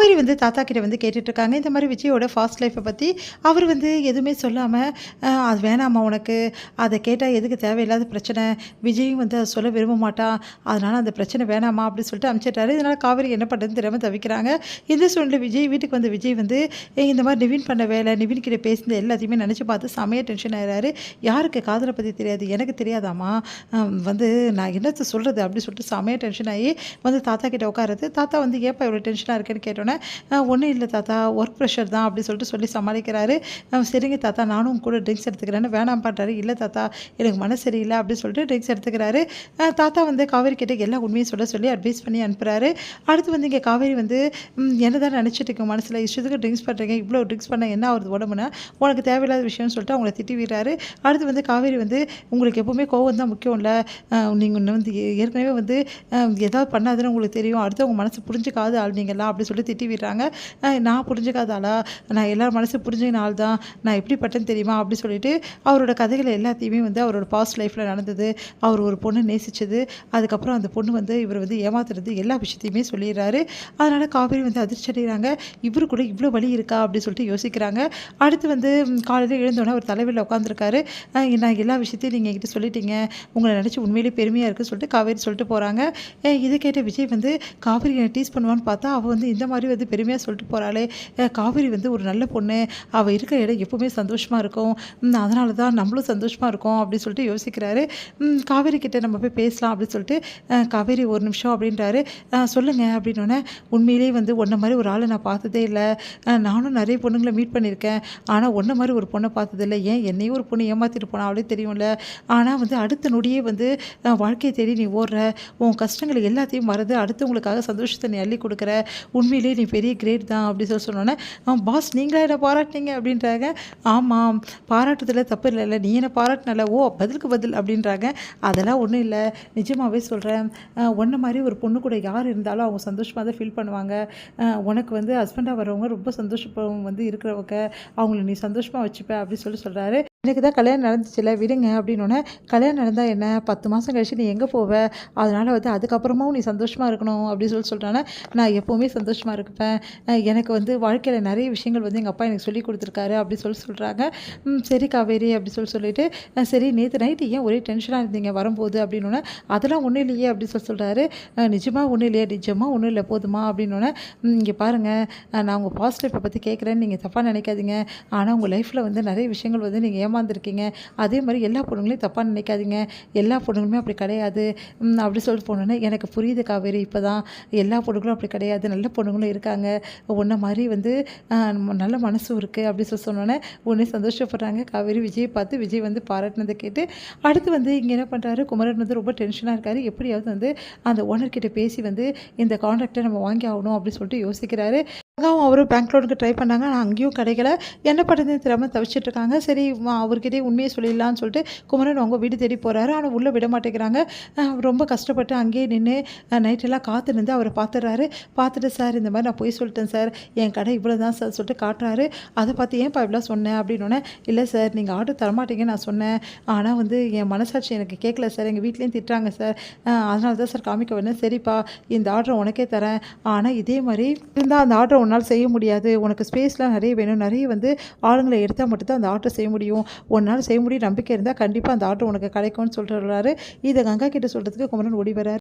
காவேரி வந்து தாத்தா கிட்ட வந்து கேட்டுட்ருக்காங்க. இந்த மாரி விஜயோட ஃபாஸ்ட் லைஃப்ப பத்தி. அவர் வந்து எதுவுமே சொல்லாம, அது வேணாம்மா உனக்கு. அத கேட்டா எதுக்கு தேவையில்லாத பிரச்சனை. விஜயும் வந்து அத சொல்ல விரும்ப மாட்டான். அதனால அந்த பிரச்சனை வேணாம்மா அப்படின்னு சொல்லிட்டு அனுப்பிச்சிட்டாரு. இதனால காவேரி என்ன பண்ணுறதுன்னு தெரியாம தவிக்கிறாங்க. இந்த சூழ்நிலை வீட்டுக்கு வந்த விஜய் வந்து இந்த மாரி நிவின் பண்ண வேலை, நிவின் கிட்ட பேசினது எல்லாத்தையுமே நெனச்சு பார்த்து செமையா டென்ஷன் ஆயிறாரு. யாருக்கு காதல பத்தி தெரியாது. எனக்கு தெரியாதாம்மா? வந்து நான் என்னத்த சொல்றது? அப்படின்னு சொல்லிட்டு செமையா டென்ஷன் ஆயி வந்து தாத்தா கிட்ட உட்காருது. தாத்தா வந்து ஏன்ப்பா இவ்வளோ டென்ஷனா இருக்கேன்னு கேட்டோன்னே, ஒன்றும் இல்லை தாத்தா, ஒர்க் ப்ரெஷர் தான் அப்படி சொல்லிட்டு சொல்லி சமாளிக்கிறாரு. சரிங்க தாத்தா, நானும் உங்க கூட ட்ரிங்க்ஸ் எடுத்துக்கிறேன்னு வேணாம்ப்பான்றாரு. இல்லை தாத்தா, எனக்கு மனசு சரியில்லை அப்படின்னு சொல்லிட்டு ட்ரிங்க்ஸ் எடுத்துக்கிறாரு. தாத்தா வந்து காவேரி கிட்ட எல்லா உண்மையும் சொல்ல சொல்லி அட்வைஸ் பண்ணி அனுப்புறாரு. அடுத்து வந்து இங்கே காவேரி வந்து என்னதான் நினச்சிட்டு இருக்கு மனசில், இஷ்டத்துக்கு ட்ரிங்க்ஸ் பண்ணுறீங்க, இவ்வளோ ட்ரிங்க்ஸ் பண்ண என்ன ஆகுது உடம்புனா, உனக்கு தேவையில்லாத விஷயம்னு சொல்லிட்டு அவங்கள திட்டி விடுறாரு. அடுத்து வந்து காவேரி வந்து உங்களுக்கு எப்போவுமே கோவம் தான் முக்கியம் இல்லை, நீங்கள் வந்து ஏற்கனவே வந்து ஏதாவது பண்ணாதுன்னு உங்களுக்கு தெரியும், அடுத்தவங்க மனசு புரிஞ்சுக்காத ஆள் நீங்கள்லாம் அப்படி சொல்லி திட்டி விடுறாங்க. நான் புரிஞ்சுக்காத ஆளா? நான் எல்லார் மனசு புரிஞ்சுக்கின ஆள் தான், நான் எப்படிப்பட்டேன்னு தெரியுமா அப்படி சொல்லிட்டு அவரோட கதைகள் எல்லாத்தையுமே வந்து அவரோட பாஸ்ட் லைஃப்பில் நடந்தது, அவர் ஒரு பொண்ணு நேசித்தது, அதுக்கப்புறம் அந்த பொண்ணு வந்து இவர் வந்து ஏமாத்துறது எல்லா விஷயத்தையுமே சொல்லிடுறாரு. அதனால் காவேரி வந்து அதிர்ச்சி அடைகிறாங்க. இவரு கூட இவ்வளோ வலி இருக்கா அப்படின்னு சொல்லிட்டு யோசிக்கிறாங்க. அடுத்து வந்து காலையில் எழுந்தோடனே அவர் தலைவலியில் உட்காந்துருக்காரு. நான் எல்லா விஷயத்தையும் நீங்கள் என்கிட்ட சொல்லிட்டீங்க, உங்களை நினச்சி உண்மையிலேயே பெருமையாக இருக்குன்னு சொல்லிட்டு காவேரி சொல்லிட்டு போகிறாங்க. இதை கேட்ட விஜய் வந்து காவேரி என்னை டீஸ் பண்ணுவான்னு பார்த்தா, அவள் வந்து இந்த மாதிரி வந்து பெருமையாக சொல்லிட்டு போகிறாளே, காவேரி வந்து ஒரு நல்ல பொண்ணு, அவள் இருக்கிற இடம் எப்போவுமே சந்தோஷமாக இருக்கும், அதனால தான் நம்மளும் சந்தோஷமாக இருக்கோம் அப்படின்னு சொல்லிட்டு யோசிக்கிறாரு. காவேரி கிட்ட நம்ம போய் பேசலாம் அப்படின்னு சொல்லிட்டு, காவேரி ஒரு நிமிஷம் அப்படின்றாரு. சொல்லுங்கள் அப்படின்னோடனே, உண்மையிலேயே வந்து உன்ன மாதிரி ஒரு ஆளை நான் பார்த்ததே இல்லை, நானும் நிறைய பொண்ணுங்களை மீட் பண்ணியிருக்கேன், ஆனால் உன்ன மாதிரி ஒரு பொண்ணை பார்த்ததில்லை, ஏன் என்னையும் ஒரு பொண்ணு ஏமாற்றிட்டு போனா அவளே தெரியும்ல, ஆனால் வந்து அடுத்த நொடியே வந்து வாழ்க்கையை தேடி நீ ஓடுற, உன் கஷ்டங்களை எல்லாத்தையும் மறந்து அடுத்தவங்களுக்காக சந்தோஷத்தை நீ அள்ளி கொடுக்குற, உண்மையிலேயே நீ பெரிய கிரேட் தான் அப்படி சொன்னோன்னே, பாஸ் நீங்களா என்ன பாராட்டினீங்க அப்படின்றாங்க. ஆமாம், பாராட்டுறதுல தப்பு இல்லைல்ல, நீ என்ன பாராட்டினல, ஓ பதிலுக்கு பதில் அப்படின்றாங்க. அதெல்லாம் ஒன்றும் இல்லை, நிஜமாகவே சொல்கிறேன், உன்ன மாதிரி ஒரு பொண்ணு கூட யார் இருந்தாலும் அவங்க சந்தோஷமாக தான் ஃபீல் பண்ணுவாங்க, உனக்கு வந்து ஹஸ்பண்டாக வரவங்க ரொம்ப சந்தோஷம் வந்து இருக்கிறவங்க, அவங்கள நீ சந்தோஷமாக வச்சுப்ப அப்படி சொல்கிறாரு. எனக்கு தான் கல்யாணம் நடந்துச்சுல விடுங்க அப்படின்னோடனே, கல்யாணம் நடந்தால் என்ன, 10 மாதம் கழிச்சு நீ எங்கே போவ, அதனால் வந்து அதுக்கப்புறமாவும் நீ சந்தோஷமாக இருக்கணும் அப்படி சொல்கிறானே, நான் எப்போவுமே சந்தோஷமாக இருப்பேன், எனக்கு வந்து வாழ்க்கையில் நிறைய விஷயங்கள் வந்து எங்கள் அப்பா எனக்கு சொல்லி கொடுத்துருக்காரு அப்படி சொல்கிறாங்க. சரி காவேரி அப்படி சொல்லிட்டு, சரி நேற்று நைட்டு ஏன் ஒரே டென்ஷனாக இருந்தீங்க வரும்போது அப்படின்னோடனே, அதெல்லாம் ஒன்றும் இல்லையே அப்படி சொல்கிறாரு. நிஜமாக ஒன்றும் இல்லையா, நிஜமாக ஒன்றும் இல்லை போதுமா அப்படின்னோடனே, இங்கே பாருங்கள், நான் உங்கள் பாஸ்ட் லைஃப்பை பற்றி கேட்குறேன்னு நீங்கள் தப்பாக நினைக்காதீங்க, ஆனால் உங்கள் லைஃப்பில் வந்து நிறைய விஷயங்கள் வந்து நீங்கள் ஏமாந்துருக்கீங்க, அதே மாதிரி எல்லா பொண்ணுங்களையும் தப்பாக நினைக்காதீங்க, எல்லா பொண்ணுங்களுமே அப்படி கிடையாது அப்படி சொல்லிட்டு போனோன்னே, எனக்கு புரியுது காவேரி, இப்போ தான் எல்லா பொண்ணுங்களும் அப்படி கிடையாது, நல்ல பொண்ணுங்களும் இருக்காங்க, உன்ன மாதிரி வந்து நல்ல மனசும் இருக்குது அப்படி சொன்னோன்னே உடனே சந்தோஷப்படுறாங்க காவேரி. விஜயை பார்த்து விஜய் வந்து பாராட்டினதை கேட்டு அடுத்து வந்து இங்கே என்ன பண்ணுறாரு, குமரன் வந்து ரொம்ப டென்ஷனாக இருக்காரு, எப்படியாவது வந்து அந்த ஓனர்கிட்ட பேசி வந்து இந்த கான்ட்ராக்டை நம்ம வாங்கி ஆகணும் அப்படின்னு சொல்லிட்டு யோசிக்கிறாரு. அவரும் பேங்க் லோனுக்கு ட்ரை பண்ணாங்க, ஆனால் அங்கேயும் கிடைக்கல, என்ன பண்ணுறதுன்னு தெரியாமல் தவிச்சிட்டு இருக்காங்க. சரி அவர்கிட்டயே உண்மையை சொல்லிடலான்னு சொல்லிட்டு குமரன் அவங்க வீடு தேடி போகிறாரு, ஆனால் உள்ளே விட மாட்டேங்கிறாங்க. ரொம்ப கஷ்டப்பட்டு அங்கேயே நின்று நைட்டெல்லாம் காத்து நின்று அவரை பார்த்துட்டு சார் இந்த மாதிரி நான் போய் சொல்லிட்டேன் சார், என் கடை இவ்வளோ தான் சார் சொல்லிட்டு காட்டுறாரு. அதை பார்த்து ஏன்ப்பா இப்படிலாம் சொன்னேன் அப்படின்னோடனே, இல்லை சார் நீங்கள் ஆர்டர் தரமாட்டீங்கன்னு நான் சொன்னேன், ஆனால் வந்து என் மனசாட்சி எனக்கு கேட்கல சார், எங்கள் வீட்லேயும் திட்டுறாங்க சார், அதனால தான் சார் காமிக்க வேணும், சரிப்பா இந்த ஆர்டரை உனக்கே தரேன், ஆனால் இதே மாதிரி இருந்தால் அந்த ஆர்டரை உன்னால் செய்ய முடியாது, உனக்கு ஸ்பேஸ்லாம் நிறைய வேணும், நிறைய வந்து ஆளுங்களை எடுத்தால் மட்டும்தான் அந்த ஆர்டர் செய்ய முடியும், உன்னால் செய்ய முடியும் நம்பிக்கை இருந்தால் கண்டிப்பாக அந்த ஆர்டர் உனக்கு கிடைக்கும்னு சொல்லிட்டு வர்றாரு. இதை கங்கா கிட்ட சொல்கிறதுக்கு குமரன் ஓடி வராரு.